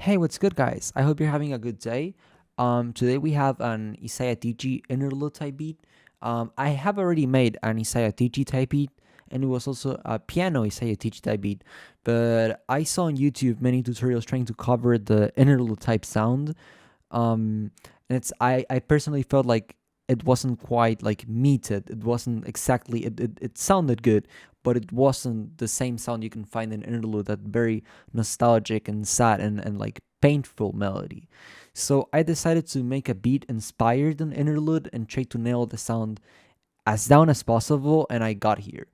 Hey, what's good, guys? I hope you're having a good day. Today we have an Izaya Tiji Interlude type beat. I have already made an Izaya Tiji type beat, and it was also a piano Izaya Tiji type beat. But I saw on YouTube many tutorials trying to cover the interlude type sound. Um, and I personally felt like it wasn't quite like meted. It wasn't exactly it sounded good, but it wasn't the same sound you can find in interlude, that very nostalgic and sad and like painful melody. So I decided to make a beat inspired on interlude and try to nail the sound as down as possible, and I got here.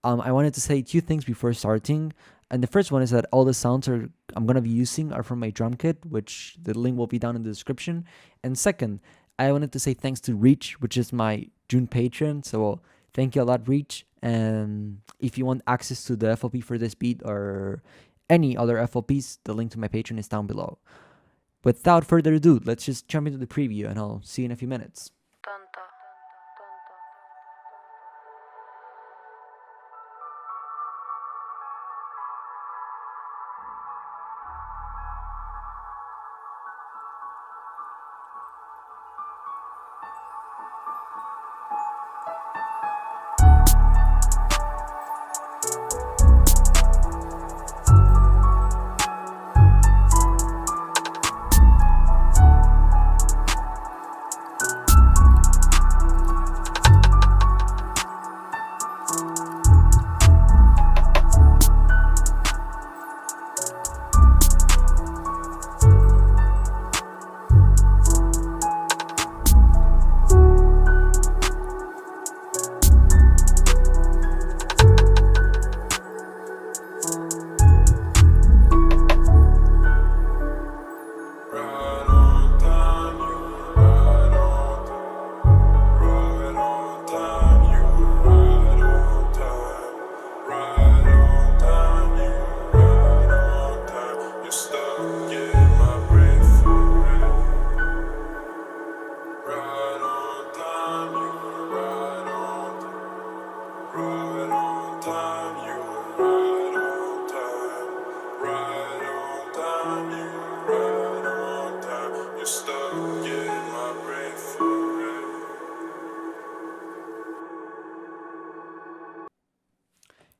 I wanted to say two things before starting. And the first one is that all the sounds I'm gonna be using are from my drum kit, which the link will be down in the description. And second, I wanted to say thanks to Reach, which is my June patron. So thank you a lot, Reach. And if you want access to the FLP for this beat or any other FLPs, the link to my patron is down below. Without further ado, let's just jump into the preview, and I'll see you in a few minutes.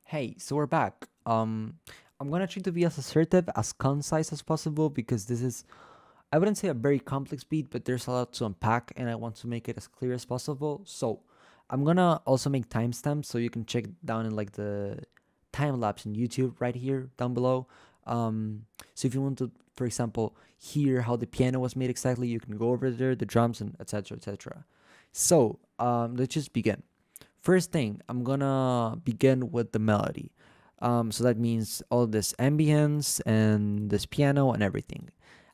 Hey, so we're back. I'm gonna try to be as assertive, as concise as possible, because this is, I wouldn't say a very complex beat, but there's a lot to unpack, and I want to make it as clear as possible. So I'm gonna also make timestamps so you can check down in like the time lapse in YouTube right here down below. So if you want to, for example, hear how the piano was made exactly, you can go over there, the drums, and etc. etc. So let's just begin. First thing, I'm gonna begin with the melody. So that means all this ambience and this piano and everything.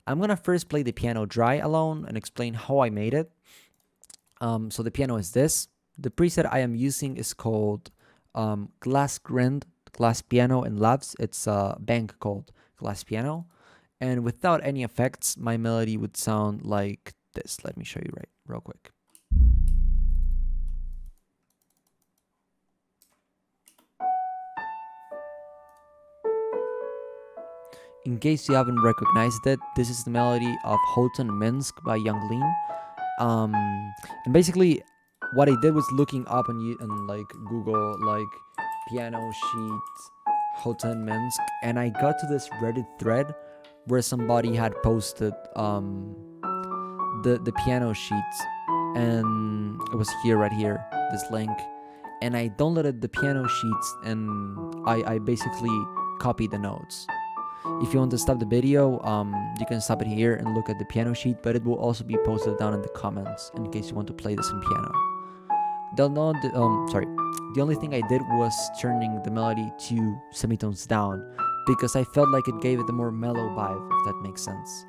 I'm gonna first play the piano dry alone and explain how I made it. So the piano is this. The preset I am using is called Glass Grind, Glass Piano in Labs. It's a bank called Glass Piano. And without any effects, my melody would sound like this. Let me show you right real quick. In case you haven't recognized it, this is the melody of Houghton Minsk by Young Lean. And basically, what I did was looking up on like Google, like piano sheet Houghton Minsk, and I got to this Reddit thread where somebody had posted the piano sheets, and it was here, right here, this link. And I downloaded the piano sheets, and I basically copied the notes. If you want to stop the video, you can stop it here and look at the piano sheet, but it will also be posted down in the comments in case you want to play this in piano. The only thing I did was turning the melody 2 semitones down because I felt like it gave it a more mellow vibe, if that makes sense.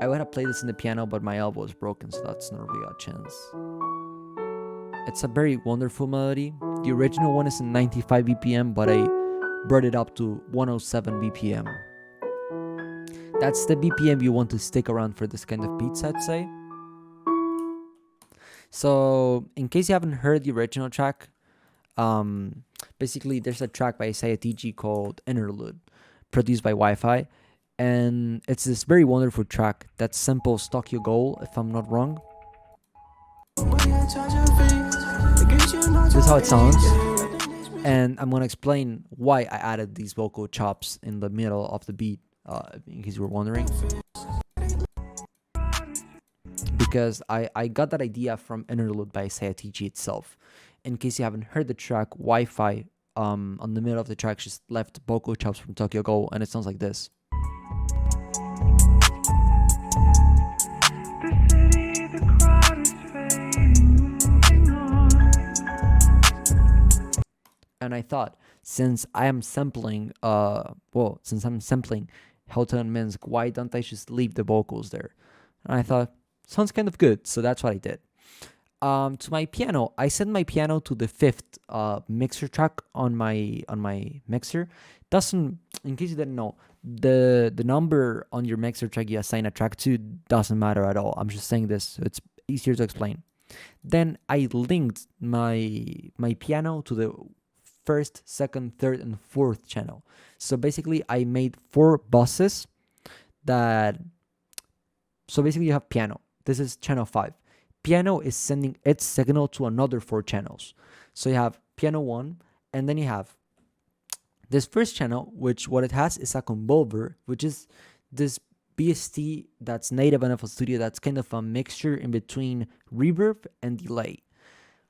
I would have played this in the piano, but my elbow is broken, so that's not really a chance. It's a very wonderful melody. The original one is in 95 BPM, but I brought it up to 107 BPM. That's the BPM you want to stick around for this kind of beats, I'd say. So, in case you haven't heard the original track, basically there's a track by Izaya Tiji called Interlude. produced by Wi-Fi, and it's this very wonderful track that samples Tokyo Ghoul, if I'm not wrong. This is how it sounds, and I'm gonna explain why I added these vocal chops in the middle of the beat, in case you were wondering. Because I got that idea from Interlude by Izaya Tiji itself. In case you haven't heard the track, Wi-Fi, on the middle of the track just left vocal chops from Tokyo Ghoul, and it sounds like this. And I thought, since I'm sampling Hotel and Minsk, why don't I just leave the vocals there? And I thought, sounds kind of good, so that's what I did. To my piano, I set my piano to the 5th mixer track on my mixer. Doesn't, in case you didn't know, the number on your mixer track you assign a track to doesn't matter at all. I'm just saying this so it's easier to explain. Then I linked my piano to the 1st, 2nd, 3rd, and 4th channel. So basically, I made 4 buses that. So basically, you have piano. This is channel 5. Piano is sending its signal to another 4 channels. So you have piano 1, and then you have this first channel, which what it has is a convolver, which is this BST that's native in FL Studio. That's kind of a mixture in between reverb and delay.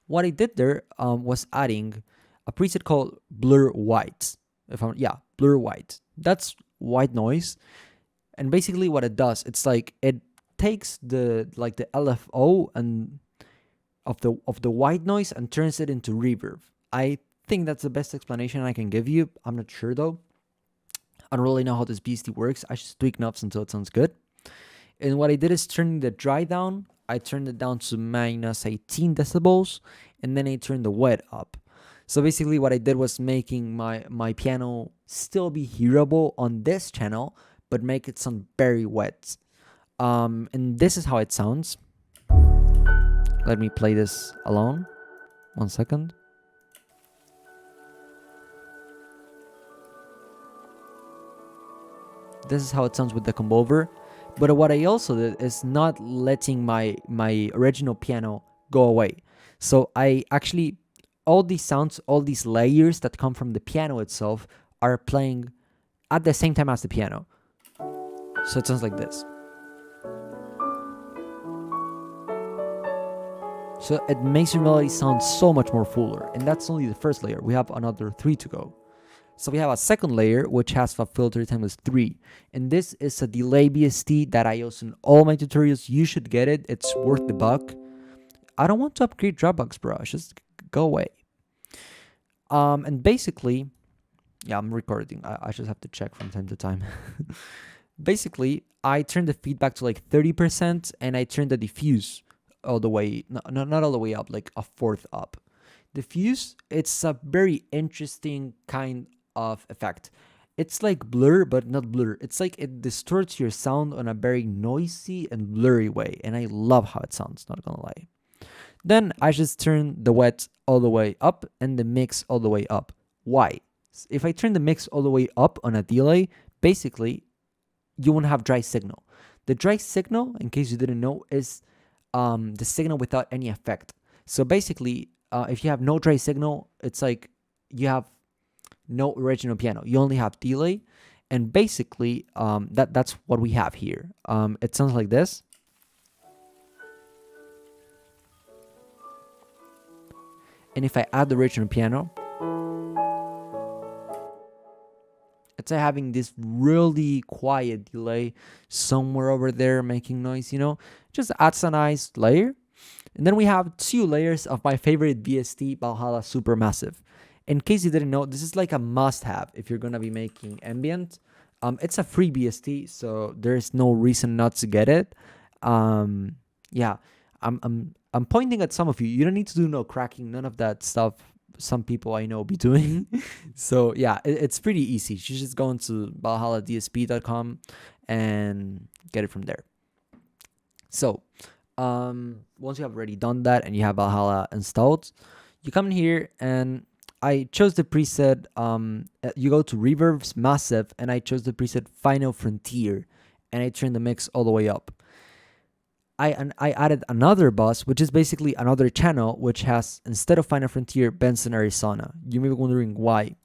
What I did there was adding a preset called Blur White. Blur White. That's white noise. And basically what it does, it's like it takes the LFO and of the white noise and turns it into reverb. I think that's the best explanation I can give you. I'm not sure though. I don't really know how this BST works. I just tweak knobs until it sounds good. And what I did is turning the dry down. I turned it down to minus 18 decibels, and then I turned the wet up. So basically what I did was making my piano still be hearable on this channel, but make it sound very wet. And this is how it sounds. Let me play this alone. 1 second. This is how it sounds with the convolver. But what I also did is not letting my original piano go away. So I actually, all these sounds, all these layers that come from the piano itself are playing at the same time as the piano. So it sounds like this. So it makes your melody sound so much more fuller. And that's only the first layer. We have another 3 to go. So we have a second layer, which has a filter timeless 3. And this is a delay BST that I use in all my tutorials. You should get it. It's worth the buck. I don't want to upgrade Dropbox, bro. Just go away. And basically, yeah, I'm recording. I just have to check from time to time. Basically, I turned the feedback to like 30%, and I turned the diffuse all the way, not all the way up, like a fourth up. Diffuse, it's a very interesting kind of effect. It's like blur, but not blur. It's like it distorts your sound on a very noisy and blurry way, and I love how it sounds, not gonna lie. Then I just turn the wet all the way up and the mix all the way up. Why? If I turn the mix all the way up on a delay, basically, you won't have dry signal. The dry signal, in case you didn't know, is the signal without any effect. So basically, if you have no dry signal, it's like you have no original piano. You only have delay, and basically, that's what we have here. It sounds like this. And if I add the original piano, it's like having this really quiet delay somewhere over there making noise, just adds a nice layer. And then we have 2 layers of my favorite VST, Valhalla Supermassive. In case you didn't know, this is like a must-have if you're going to be making ambient. It's a free VST, so there's no reason not to get it. Yeah, I'm pointing at some of you. You don't need to do no cracking, none of that stuff some people I know be doing. So yeah, it's pretty easy. You just go into valhalladsp.com and get it from there. So once you have already done that and you have Valhalla installed, you come in here and I chose the preset, you go to Reverbs, Massive, and I chose the preset Final Frontier, and I turned the mix all the way up. I added another bus, which is basically another channel, which has, instead of Final Frontier, Benson, Arizona. You may be wondering why.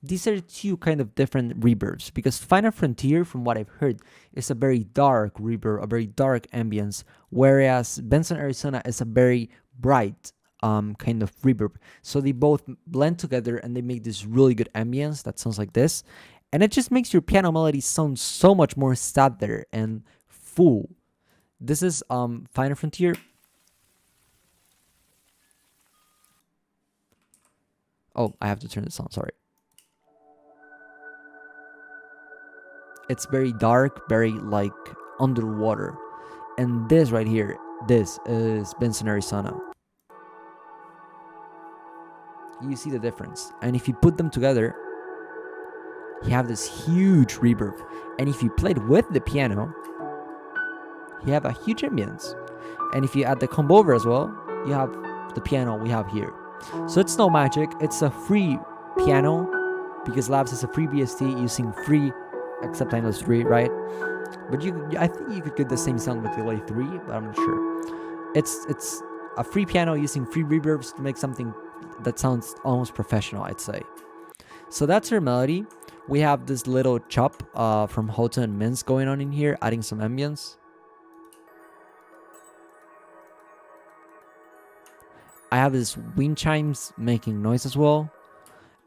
These are two kind of different reverbs, because Final Frontier, from what I've heard, is a very dark reverb, a very dark ambience, whereas Benson, Arizona is a very bright kind of reverb. So they both blend together and they make this really good ambience that sounds like this. And it just makes your piano melody sound so much more sadder and full. This is Final Frontier. Oh, I have to turn this on, sorry. It's very dark, very like underwater. And this right here, this is Benson, Arizona. You see the difference. And if you put them together, you have this huge reverb. And if you played with the piano, you have a huge ambience. And if you add the combo over as well, you have the piano we have here. So it's no magic. It's a free piano because Labs is a free BST using free, except timeless 3, right? But I think you could get the same sound with delay 3, but I'm not sure. It's a free piano using free reverbs to make something that sounds almost professional, I'd say. So that's our melody. We have this little chop from Hota and Mince going on in here, adding some ambience. I have this wind chimes making noise as well.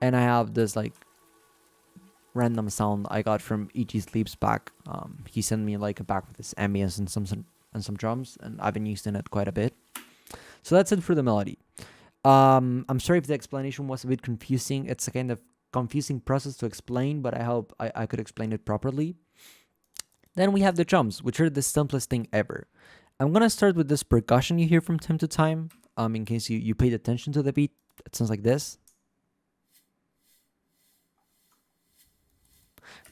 And I have this like random sound I got from E.G. Sleep's back. He sent me like a back with this ambience and some drums, and I've been using it quite a bit. So that's it for the melody. I'm sorry if the explanation was a bit confusing. It's a kind of confusing process to explain, but I hope I could explain it properly. Then we have the drums, which are the simplest thing ever. I'm gonna start with this percussion you hear from time to time. In case you paid attention to the beat, it sounds like this.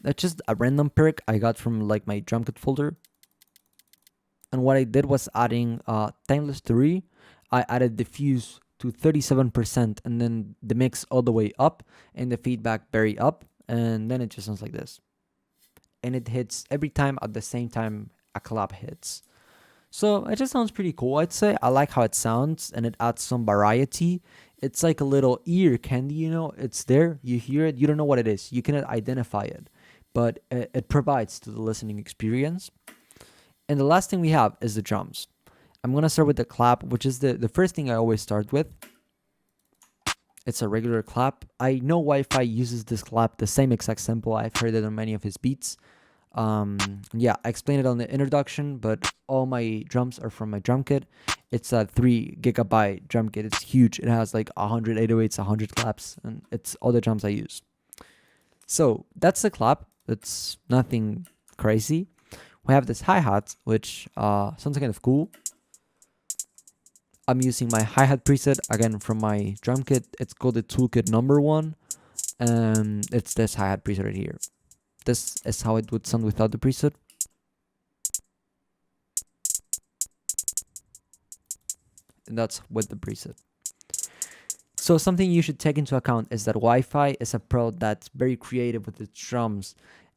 That's just a random perk I got from like my drum kit folder. And what I did was adding timeless 3. I added diffuse to 37% and then the mix all the way up and the feedback very up, and then it just sounds like this. And it hits every time at the same time a clap hits. So it just sounds pretty cool, I'd say. I like how it sounds and it adds some variety. It's like a little ear candy, you know? It's there, you hear it, you don't know what it is. You cannot identify it, but it provides to the listening experience. And the last thing we have is the drums. I'm going to start with the clap, which is the first thing I always start with. It's a regular clap. I know Wi-Fi uses this clap, the same exact sample. I've heard it on many of his beats. Yeah, I explained it on the introduction, but all my drums are from my drum kit. It's a 3 gigabyte drum kit. It's huge. It has like 100 808s, 100 claps, and it's all the drums I use. So that's the clap. It's nothing crazy. We have this hi-hat, which sounds kind of cool. I'm using my hi-hat preset, again, from my drum kit. It's called the toolkit number 1. And it's this hi-hat preset right here. This is how it would sound without the preset. And that's with the preset. So something you should take into account is that Wi-Fi is a pro that's very creative with its drums.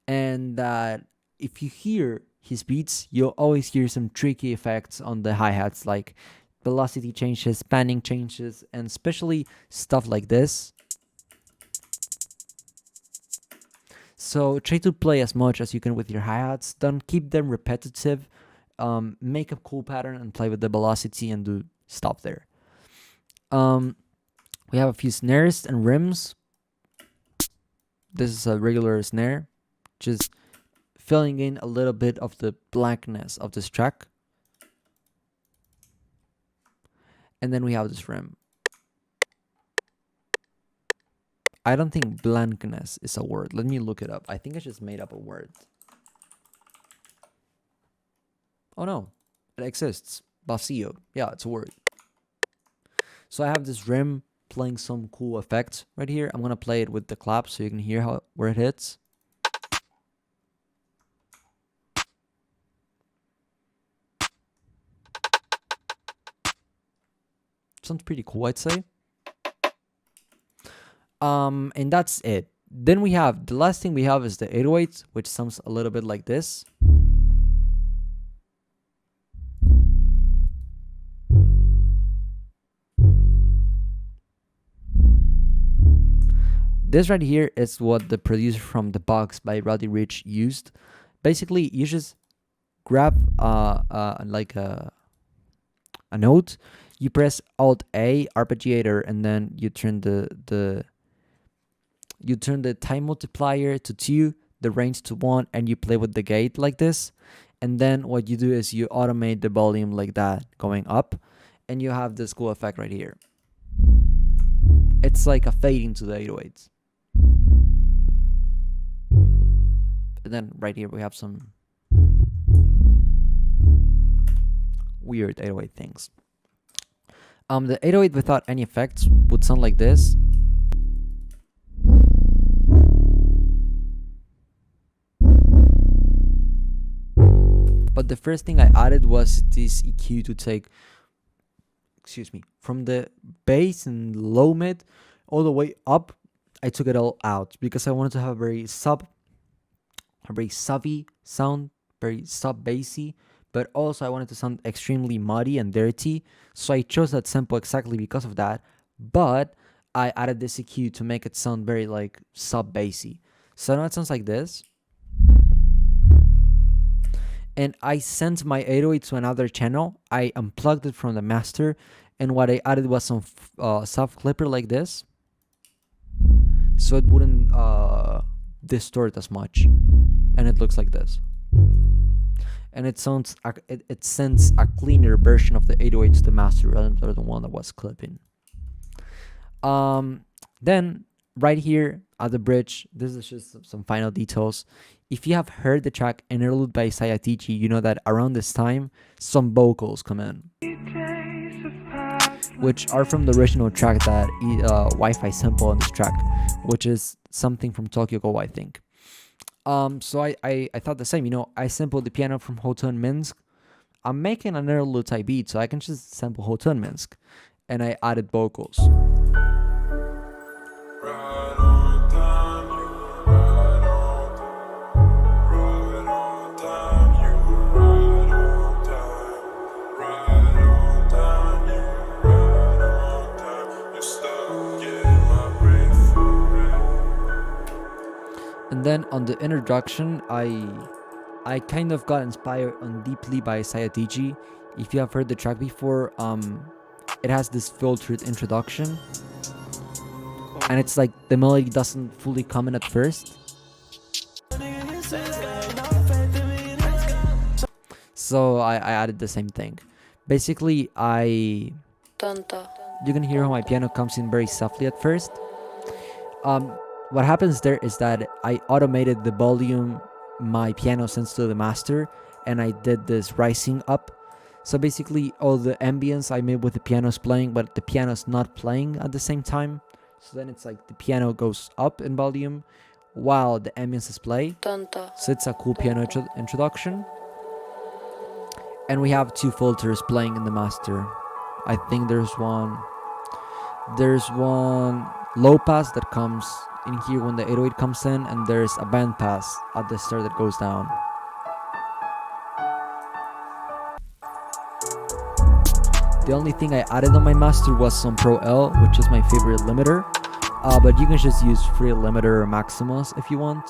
And that if you hear his beats, you'll always hear some tricky effects on the hi-hats, like velocity changes, panning changes, and especially stuff like this. So try to play as much as you can with your hi-hats. Don't keep them repetitive. Make a cool pattern and play with the velocity and do stuff there. We have a few snares and rims. This is a regular snare, just filling in a little bit of the blankness of this track. And then we have this rim. I don't think blankness is a word. Let me look it up. I think I just made up a word. Oh no, it exists. Vacío. Yeah, it's a word. So I have this rim playing some cool effects right here. I'm gonna play it with the clap so you can hear where it hits. Sounds pretty cool, I'd say. And that's it. Then we have the last thing we have is the 808s, which sounds a little bit like this. This right here is what the producer from The Box by Roddy Ricch used. Basically, you just grab like a note, you press Alt A arpeggiator, and then you turn the time multiplier to 2, the range to 1, and you play with the gate like this. And then what you do is you automate the volume like that going up, and you have this cool effect right here. It's like a fade into the 808s. And then right here we have some weird 808 things. The 808 without any effects would sound like this. But the first thing I added was this EQ to take, from the bass and low mid all the way up. I took it all out because I wanted to have a very subby sound, very sub bassy, but also I wanted to sound extremely muddy and dirty. So I chose that sample exactly because of that. But I added this EQ to make it sound very like sub bassy. So now it sounds like this. And I sent my 808 to another channel. I unplugged it from the master, and what I added was some soft clipper like this, so it wouldn't distort as much, and it looks like this. And it sounds it sends a cleaner version of the 808 to the master rather than the one that was clipping. Then right here at the bridge, this is just some final details. If you have heard the track Interlude by Izaya Tiji, you know that around this time, some vocals come in, which are from the original track that Wi-Fi sample on this track, which is something from Tokyo Go, I think. So I thought the same, I sampled the piano from Hotel in Minsk. I'm making an Interlude type beat, so I can just sample Hotel in Minsk, and I added vocals. And then on the introduction, I kind of got inspired on Deeply by Izaya Tiji. If you have heard the track before, it has this filtered introduction, and it's like the melody doesn't fully come in at first. So I added the same thing. Basically, you can hear how my piano comes in very softly at first. What happens there is that I automated the volume my piano sends to the master, and I did this rising up. So basically all the ambience I made with the piano's playing, but the piano's not playing at the same time. So then it's like the piano goes up in volume while the ambience is playing. So it's a cool piano introduction. And we have 2 filters playing in the master. I think there's one low pass that comes in here when the 808 comes in, and there's a band pass at the start that goes down. The only thing I added on my master was some Pro L, which is my favorite limiter, but you can just use free limiter or Maximus if you want.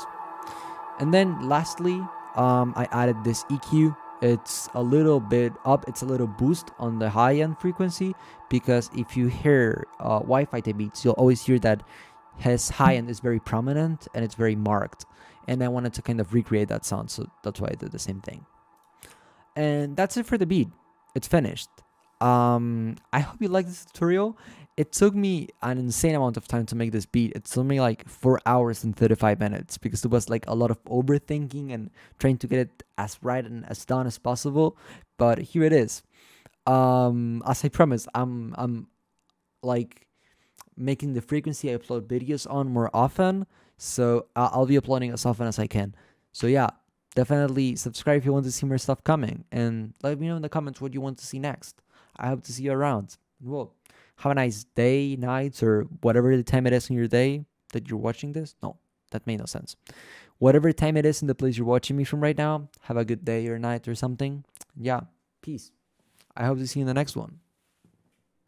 And then lastly, I added this EQ. It's a little bit up, it's a little boost on the high end frequency, because if you hear Wi-Fi type beats, you'll always hear that his high end is very prominent and it's very marked, and I wanted to kind of recreate that sound, so that's why I did the same thing. And that's it for the beat. It's finished. I hope you liked this tutorial. It took me an insane amount of time to make this beat. It took me like 4 hours and 35 minutes because it was like a lot of overthinking and trying to get it as right and as done as possible. But here it is. As I promised, I'm like making the frequency I upload videos on more often, so I'll be uploading as often as I can. So yeah, definitely subscribe if you want to see more stuff coming, and let me know in the comments what you want to see next. I hope to see you around. Well, Have a nice day, nights, or whatever the time it is in your day that you're watching this. No, that made no sense. Whatever time it is in the place you're watching me from right now, have a good day or night or something. Yeah, peace. I hope to see you in the next one.